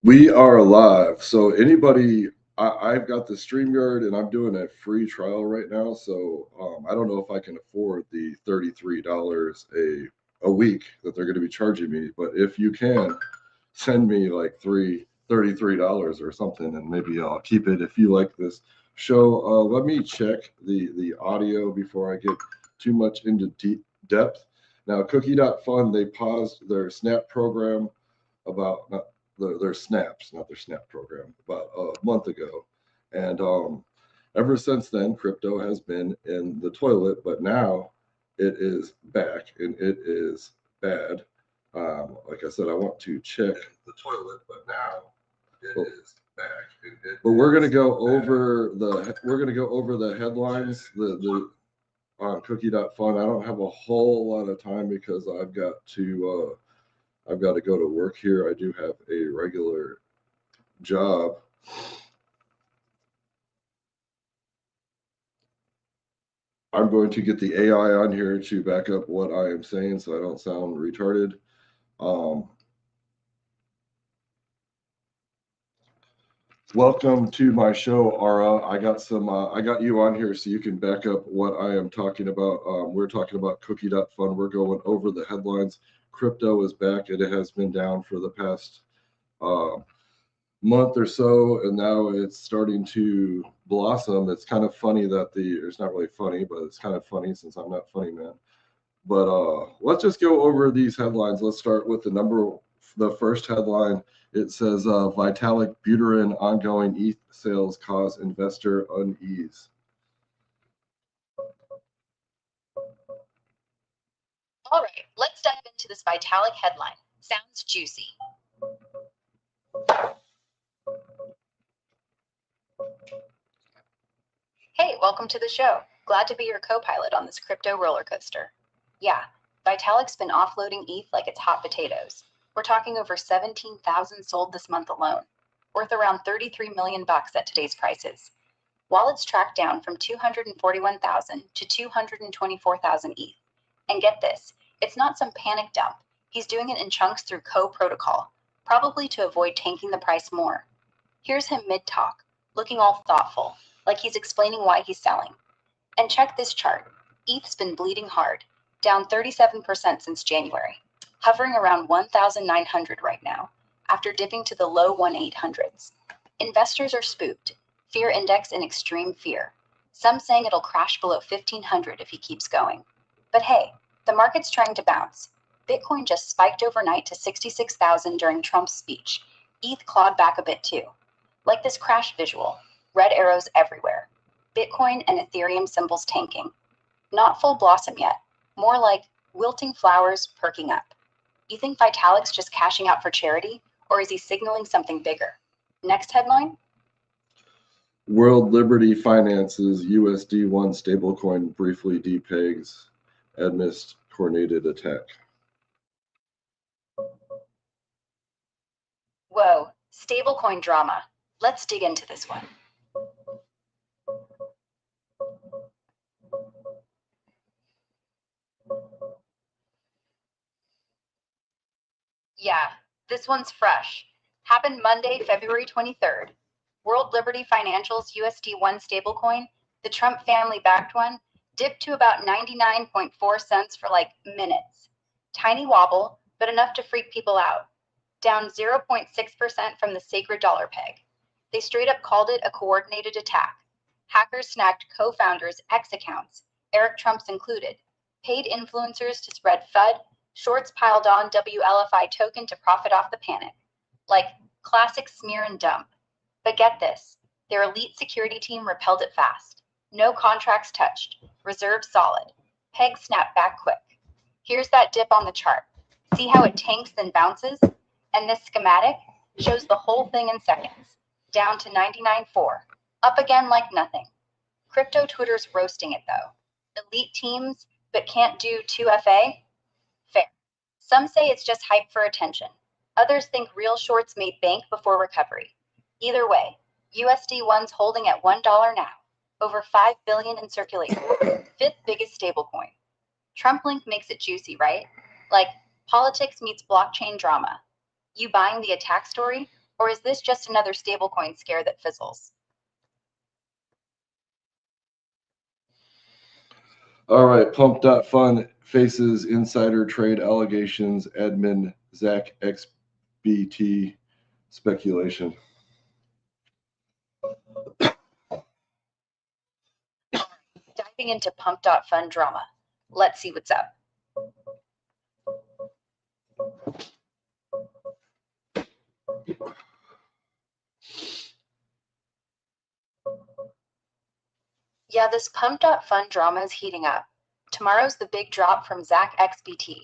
We are live. So anybody, I've got the StreamYard and I'm doing a free trial right now. So I don't know if I can afford the $33 a week that they're going to be charging me. But if you can, send me like $33 or something, and maybe I'll keep it if you like this show. Let me check the audio before I get too much into deep depth. Now, Cookie.fun, they paused their Snap program about not their snaps, not their snap program, about a month ago. And ever since then, crypto has been in the toilet, but now it is back and it is bad. Like I said, I want to check the toilet, but now it is back. But we're gonna go over the headlines, the on Cookie.fun. I don't have a whole lot of time because I've got to go to work here. I do have a regular job. I'm going to get the AI on here to back up what I am saying so I don't sound retarded. Welcome to my show, Ara. I got you on here so you can back up what I am talking about. We're talking about Cookie.fun. We're going over the headlines. Crypto is back, and it has been down for the past month or so, and now it's starting to blossom. It's kind of funny that it's not really funny, but it's kind of funny since I'm not funny, man. But let's just go over these headlines. Let's start with the first headline. It says Vitalik Buterin ongoing ETH sales cause investor unease. All right, let's dive into this Vitalik headline. Sounds juicy. Hey, welcome to the show. Glad to be your co-pilot on this crypto roller coaster. Yeah, Vitalik's been offloading ETH like it's hot potatoes. We're talking over 17,000 sold this month alone, worth around 33 million bucks at today's prices. Wallets tracked down from 241,000 to 224,000 ETH. And get this, it's not some panic dump. He's doing it in chunks through co-protocol, probably to avoid tanking the price more. Here's him mid-talk, looking all thoughtful, like he's explaining why he's selling. And check this chart. ETH's been bleeding hard, down 37% since January, hovering around 1,900 right now, after dipping to the low 1,800s. Investors are spooked, fear index in extreme fear. Some saying it'll crash below 1,500 if he keeps going. But hey, the market's trying to bounce. Bitcoin just spiked overnight to 66,000 during Trump's speech. ETH clawed back a bit too. Like this crash visual, red arrows everywhere. Bitcoin and Ethereum symbols tanking. Not full blossom yet, more like wilting flowers perking up. You think Vitalik's just cashing out for charity, or is he signaling something bigger? Next headline. World Liberty finances USD1 stablecoin briefly depegs amidst coordinated attack. Whoa, stablecoin drama. Let's dig into this one. Yeah, this one's fresh. Happened Monday, February 23rd. World Liberty Financial's USD1 stablecoin, the Trump family-backed one, dipped to about 99.4 cents for like minutes. Tiny wobble, but enough to freak people out. Down 0.6% from the sacred dollar peg. They straight up called it a coordinated attack. Hackers snagged co-founders' X accounts, Eric Trump's included, paid influencers to spread FUD, shorts piled on WLFI token to profit off the panic. Like classic smear and dump. But get this, their elite security team repelled it fast. No contracts touched, reserves solid. Peg snapped back quick. Here's that dip on the chart. See how it tanks then bounces? And this schematic shows the whole thing in seconds. Down to 99.4. Up again like nothing. Crypto Twitter's roasting it though. Elite teams, but can't do 2FA? Fair. Some say it's just hype for attention. Others think real shorts made bank before recovery. Either way, USD1's holding at $1 now. Over 5 billion in circulation. Fifth biggest stablecoin. Trump link makes it juicy, right? Like politics meets blockchain drama. You buying the attack story Or is this just another stablecoin scare that fizzles? All right, Pump.fun faces insider trade allegations, admin Zach XBT speculation. Diving into Pump.fun drama. Let's see what's up. Yeah, this Pump.fun drama is heating up. Tomorrow's the big drop from Zach XBT,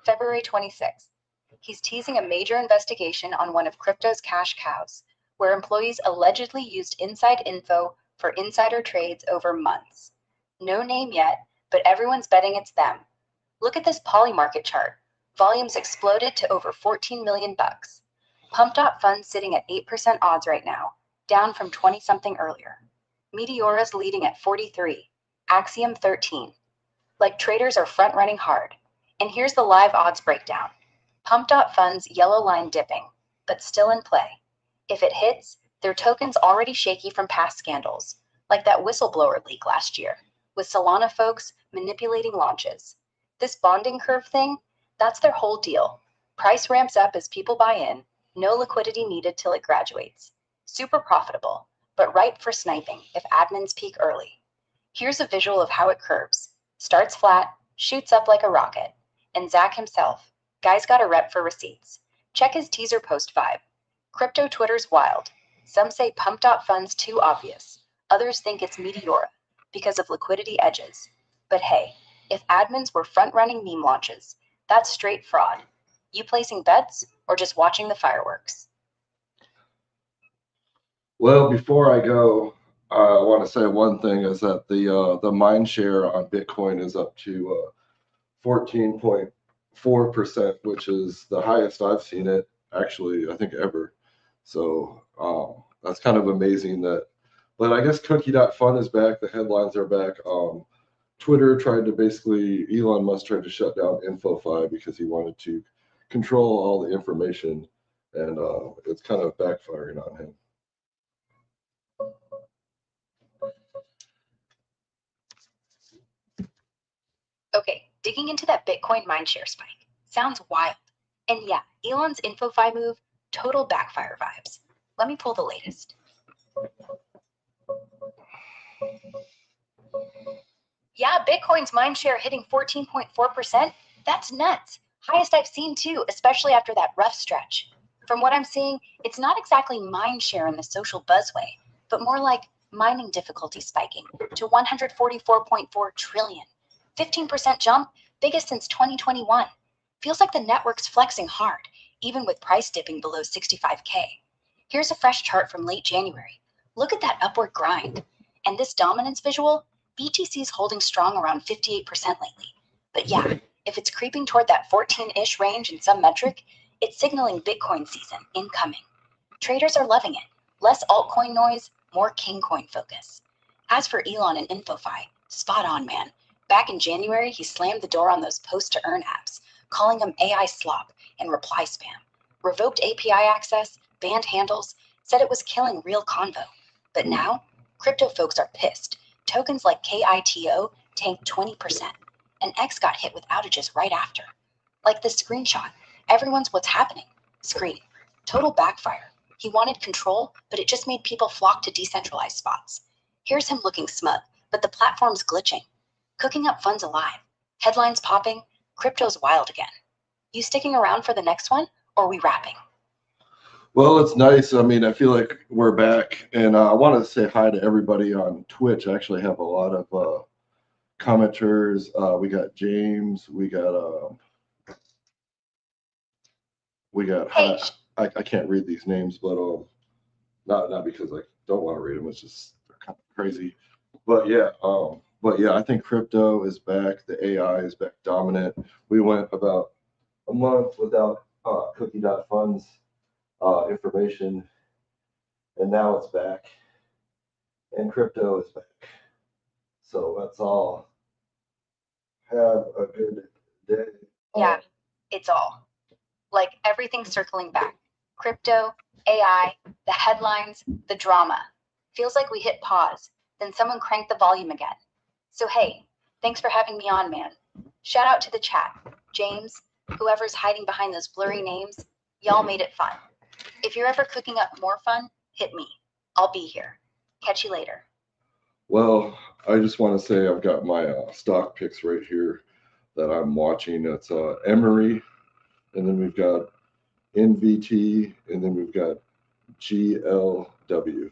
February 26th. He's teasing a major investigation on one of crypto's cash cows, where employees allegedly used inside info for insider trades over months. No name yet, but everyone's betting it's them. Look at this Polymarket chart. Volumes exploded to over 14 million bucks. Pump.fun sitting at 8% odds right now, down from 20 something earlier. Meteora's leading at 43, Axiom 13. Like traders are front running hard. And here's the live odds breakdown. Pump.fun's yellow line dipping, but still in play. If it hits, their token's already shaky from past scandals, like that whistleblower leak last year, with Solana folks manipulating launches. This bonding curve thing, that's their whole deal. Price ramps up as people buy in, no liquidity needed till it graduates. Super profitable, but ripe for sniping if admins peak early. Here's a visual of how it curves. Starts flat, shoots up like a rocket. And Zach himself, guy's got a rep for receipts. Check his teaser post vibe. Crypto Twitter's wild. Some say Pump.fun's too obvious. Others think it's Meteora because of liquidity edges. But hey, if admins were front-running meme launches, that's straight fraud. You placing bets or just watching the fireworks? Well, before I go, I want to say one thing is that the mind share on Bitcoin is up to 14.4%, which is the highest I've seen it actually, I think ever. So that's kind of amazing that. But I guess Cookie.fun is back. The headlines are back. Twitter tried to basically, Elon Musk tried to shut down InfoFi because he wanted to control all the information, and it's kind of backfiring on him. Okay, digging into that Bitcoin mindshare spike. Sounds wild. And yeah, Elon's InfoFi move, total backfire vibes. Let me pull the latest. Yeah, Bitcoin's mindshare hitting 14.4%. That's nuts. Highest I've seen too, especially after that rough stretch. From what I'm seeing, it's not exactly mindshare in the social buzz way, but more like mining difficulty spiking to 144.4 trillion. 15% jump, biggest since 2021. Feels like the network's flexing hard, even with price dipping below 65K. Here's a fresh chart from late January. Look at that upward grind. And this dominance visual, BTC's holding strong around 58% lately. But yeah, if it's creeping toward that 14-ish range in some metric, it's signaling Bitcoin season incoming. Traders are loving it. Less altcoin noise, more king coin focus. As for Elon and InfoFi, spot on, man. Back in January, he slammed the door on those post-to-earn apps, calling them AI slop and reply spam. Revoked API access, banned handles, said it was killing real convo. But now, crypto folks are pissed. Tokens like KITO tanked 20%, and X got hit with outages right after. Like this screenshot, everyone's what's happening screen. Total backfire. He wanted control, but it just made people flock to decentralized spots. Here's him looking smug, but the platform's glitching. Cooking up funds alive. Headlines popping, crypto's wild again. You sticking around for the next one, or are we wrapping? Well, it's nice. I mean, I feel like we're back, and I want to say hi to everybody on Twitch. I actually have a lot of commenters. We got James. We got. Hey, I can't read these names, but not because I don't want to read them. It's just they're kind of crazy. But yeah, I think crypto is back. The AI is back dominant. We went about a month without Cookie.fun's information, and now it's back, and crypto is back. So let's all have a good day. Yeah, it's all. Like everything circling back. Crypto, AI, the headlines, the drama. Feels like we hit pause, then someone cranked the volume again. So, hey, thanks for having me on, man. Shout out to the chat. James, whoever's hiding behind those blurry names, y'all made it fun. If you're ever cooking up more fun, hit me. I'll be here. Catch you later. Well, I just want to say I've got my stock picks right here that I'm watching. It's Emery, and then we've got NVT, and then we've got GLW.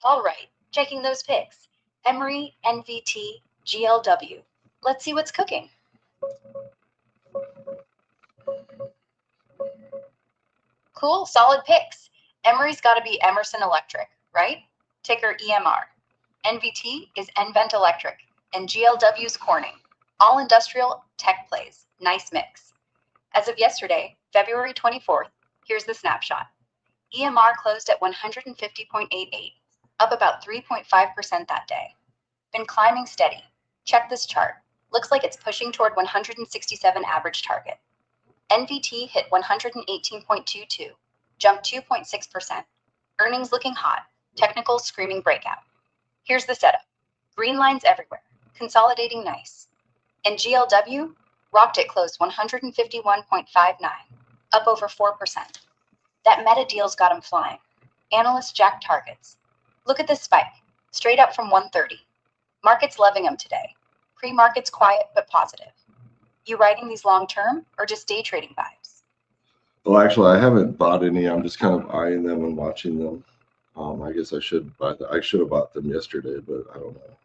All right, checking those picks. Emery, NVT, GLW. Let's see what's cooking. Cool, solid picks. Emery's got to be Emerson Electric, right? Ticker EMR. NVT is nVent Electric, and GLW's Corning. All industrial tech plays. Nice mix. As of yesterday, February 24th, here's the snapshot. EMR closed at 150.88, up about 3.5% that day. Been climbing steady. Check this chart. Looks like it's pushing toward 167 average target. NVT hit 118.22, jumped 2.6%. Earnings looking hot. Technicals screaming breakout. Here's the setup. Green lines everywhere. Consolidating nice. And GLW rocked it close 151.59, up over 4%. That meta deal's got him flying. Analysts jack targets. Look at this spike, straight up from 130. Market's loving them today. Pre-market's quiet but positive. You writing these long term or just day trading vibes? Well, actually, I haven't bought any. I'm just kind of eyeing them and watching them. I guess I should buy. I should have bought them yesterday, but I don't know.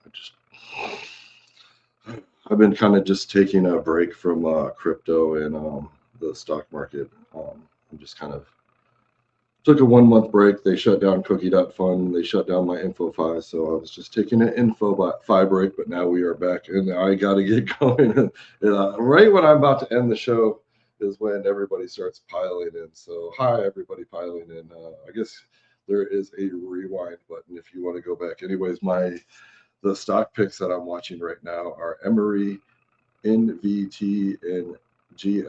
I've been kind of just taking a break from crypto and the stock market. I'm just kind of took a 1 month break. They shut down Cookie.fun. They shut down my info so I was just taking an info break. But now we are back, and I got to get going. And, right when I'm about to end the show is when everybody starts piling in. So hi, everybody piling in. I guess there is a rewind button if you want to go back. Anyways, the stock picks that I'm watching right now are Emery, NVT, and GL.